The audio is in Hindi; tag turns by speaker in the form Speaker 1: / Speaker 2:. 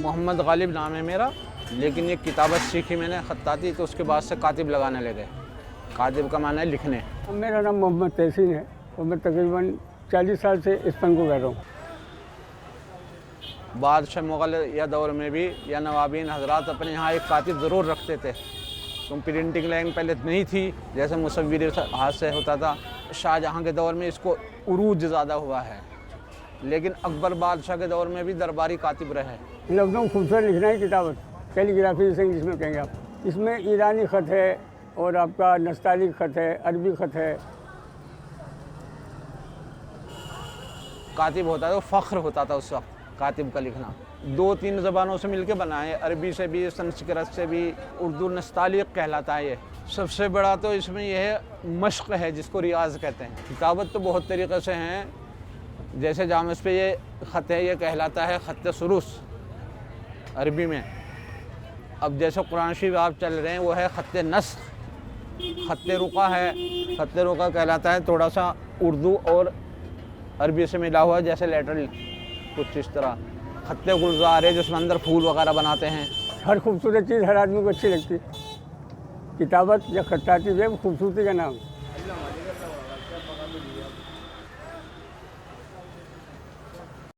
Speaker 1: मोहम्मद गालिब नाम है मेरा, लेकिन ये किताबत सीखी मैंने खत्ताती, तो उसके बाद से कातिब लगाने लगे। कातिब का माना है लिखने।
Speaker 2: मेरा नाम मोहम्मद तहसीन है और मैं तकरीबन 40 साल से इस फन को कर रहा हूँ।
Speaker 1: बादशाह मुग़ल या दौर में भी या नवाबीन हजरात अपने यहाँ एक कातिब ज़रूर रखते थे। तो प्रिंटिंग लाइन पहले नहीं थी, जैसे मुसव्विर हाथ से होता था। शाहजहाँ के दौर में इसको उरूज ज़्यादा हुआ है, लेकिन अकबर बादशाह के दौर में भी दरबारी कातिब रहे।
Speaker 2: लफ्ज़ों में खूबसूरत लिखना है किताबत, कैलीग्राफी जिसे इंग्लिश में कहेंगे आप। इसमें ईरानी ख़त है और आपका नस्तालिक ख़त है, अरबी ख़त है।
Speaker 1: कातिब होता है तो फ़ख्र होता था उस वक्त कातिब का लिखना। 2-3 ज़बानों से मिलके बनाए, अरबी से भी, संस्कृत से भी, उर्दू नस्तालिक कहलाता है। ये सबसे बड़ा तो इसमें यह है मश्क है, जिसको रियाज़ कहते हैं। किताबत तो बहुत तरीक़े से हैं, जैसे जामस पे ये ख़त है, ये कहलाता है ख़त सुरूस अरबी में। अब जैसे कुरान शरीफ आप चल रहे हैं वो है ख़त नस्ख़। ख़त रुक़ा है, ख़त रुक़ा कहलाता है थोड़ा सा उर्दू और अरबी से मिला हुआ, जैसे लेटर कुछ इस तरह। ख़त गुलज़ार है जिसमें अंदर फूल वगैरह बनाते हैं।
Speaker 2: हर खूबसूरत चीज़ हर आदमी को अच्छी लगती है। किताबत या खत्ताती जो है वो खूबसूरती का नाम है।